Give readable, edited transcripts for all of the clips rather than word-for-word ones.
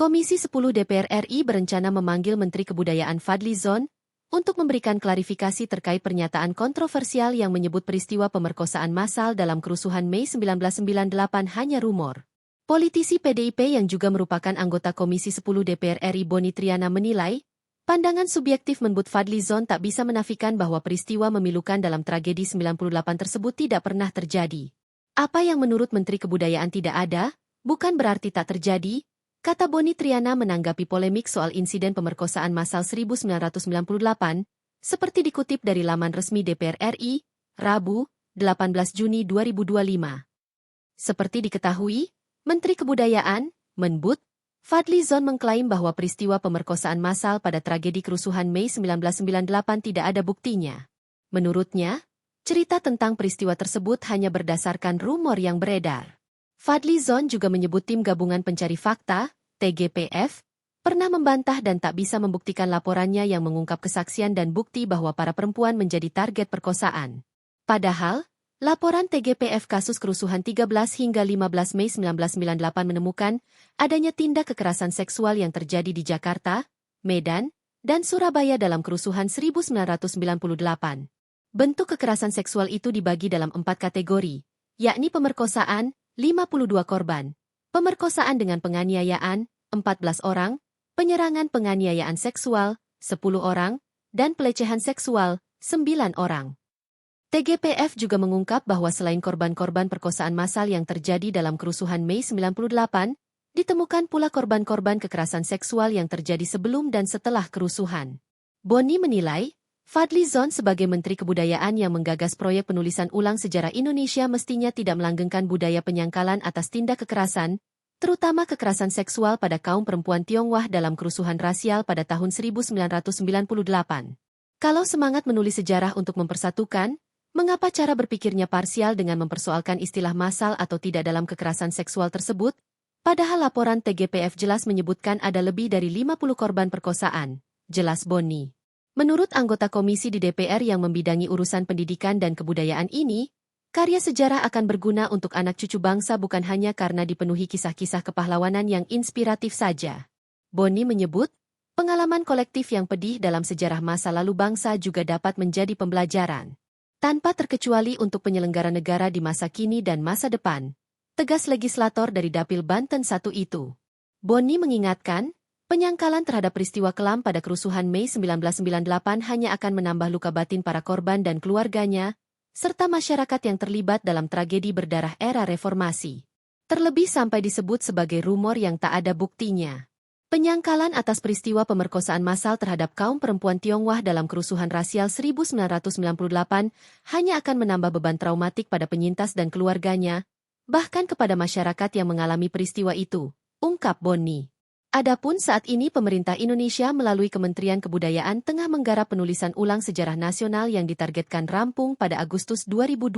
Komisi 10 DPR RI berencana memanggil Menteri Kebudayaan Fadly Zon untuk memberikan klarifikasi terkait pernyataan kontroversial yang menyebut peristiwa pemerkosaan massal dalam kerusuhan Mei 1998 hanya rumor. Politisi PDIP yang juga merupakan anggota Komisi 10 DPR RI Boni Triana menilai, pandangan subjektif menyebut Fadly Zon tak bisa menafikan bahwa peristiwa memilukan dalam tragedi 98 tersebut tidak pernah terjadi. Apa yang menurut Menteri Kebudayaan tidak ada, bukan berarti tak terjadi, kata Boni Triana menanggapi polemik soal insiden pemerkosaan massal 1998, seperti dikutip dari laman resmi DPR RI, Rabu, 18 Juni 2025. Seperti diketahui, Menteri Kebudayaan, menyebut, Fadly Zon mengklaim bahwa peristiwa pemerkosaan massal pada tragedi kerusuhan Mei 1998 tidak ada buktinya. Menurutnya, cerita tentang peristiwa tersebut hanya berdasarkan rumor yang beredar. Fadly Zon juga menyebut tim gabungan pencari fakta, TGPF, pernah membantah dan tak bisa membuktikan laporannya yang mengungkap kesaksian dan bukti bahwa para perempuan menjadi target perkosaan. Padahal, laporan TGPF kasus kerusuhan 13 hingga 15 Mei 1998 menemukan adanya tindak kekerasan seksual yang terjadi di Jakarta, Medan, dan Surabaya dalam kerusuhan 1998. Bentuk kekerasan seksual itu dibagi dalam 4 kategori, yakni pemerkosaan, 52 korban, pemerkosaan dengan penganiayaan, 14 orang, penyerangan penganiayaan seksual, 10 orang, dan pelecehan seksual, 9 orang. TGPF juga mengungkap bahwa selain korban-korban perkosaan massal yang terjadi dalam kerusuhan Mei 98, ditemukan pula korban-korban kekerasan seksual yang terjadi sebelum dan setelah kerusuhan. Boni menilai, Fadly Zon sebagai Menteri Kebudayaan yang menggagas proyek penulisan ulang sejarah Indonesia mestinya tidak melanggengkan budaya penyangkalan atas tindak kekerasan, terutama kekerasan seksual pada kaum perempuan Tionghoa dalam kerusuhan rasial pada tahun 1998. Kalau semangat menulis sejarah untuk mempersatukan, mengapa cara berpikirnya parsial dengan mempersoalkan istilah massal atau tidak dalam kekerasan seksual tersebut? Padahal laporan TGPF jelas menyebutkan ada lebih dari 50 korban perkosaan, jelas Boni. Menurut anggota komisi di DPR yang membidangi urusan pendidikan dan kebudayaan ini, karya sejarah akan berguna untuk anak cucu bangsa bukan hanya karena dipenuhi kisah-kisah kepahlawanan yang inspiratif saja. Boni menyebut, pengalaman kolektif yang pedih dalam sejarah masa lalu bangsa juga dapat menjadi pembelajaran. Tanpa terkecuali untuk penyelenggara negara di masa kini dan masa depan, tegas legislator dari Dapil Banten 1 itu. Boni mengingatkan, penyangkalan terhadap peristiwa kelam pada kerusuhan Mei 1998 hanya akan menambah luka batin para korban dan keluarganya, serta masyarakat yang terlibat dalam tragedi berdarah era reformasi. Terlebih sampai disebut sebagai rumor yang tak ada buktinya. Penyangkalan atas peristiwa pemerkosaan massal terhadap kaum perempuan Tionghoa dalam kerusuhan rasial 1998 hanya akan menambah beban traumatik pada penyintas dan keluarganya, bahkan kepada masyarakat yang mengalami peristiwa itu, ungkap Boni. Adapun saat ini pemerintah Indonesia melalui Kementerian Kebudayaan tengah menggarap penulisan ulang sejarah nasional yang ditargetkan rampung pada Agustus 2025.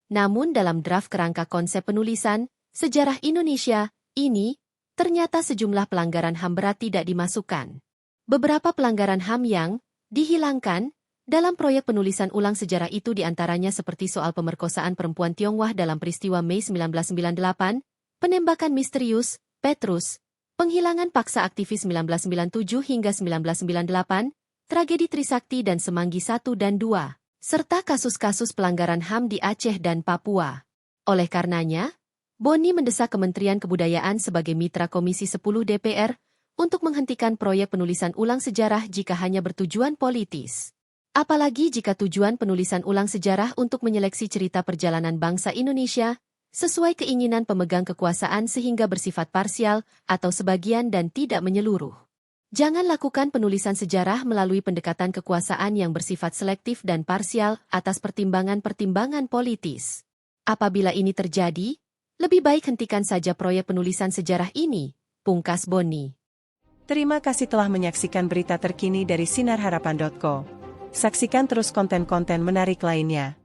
Namun dalam draft kerangka konsep penulisan sejarah Indonesia ini, ternyata sejumlah pelanggaran HAM berat tidak dimasukkan. Beberapa pelanggaran HAM yang dihilangkan dalam proyek penulisan ulang sejarah itu diantaranya seperti soal pemerkosaan perempuan Tionghoa dalam peristiwa Mei 1998, penembakan misterius, Petrus, penghilangan paksa aktivis 1997 hingga 1998, tragedi Trisakti dan Semanggi 1 dan 2, serta kasus-kasus pelanggaran HAM di Aceh dan Papua. Oleh karenanya, Boni mendesak Kementerian Kebudayaan sebagai mitra Komisi 10 DPR untuk menghentikan proyek penulisan ulang sejarah jika hanya bertujuan politis. Apalagi jika tujuan penulisan ulang sejarah untuk menyeleksi cerita perjalanan bangsa Indonesia, sesuai keinginan pemegang kekuasaan sehingga bersifat parsial atau sebagian dan tidak menyeluruh. Jangan lakukan penulisan sejarah melalui pendekatan kekuasaan yang bersifat selektif dan parsial atas pertimbangan-pertimbangan politis. Apabila ini terjadi, lebih baik hentikan saja proyek penulisan sejarah ini, pungkas Boni. Terima kasih telah menyaksikan berita terkini dari sinarharapan.co. Saksikan terus konten-konten menarik lainnya.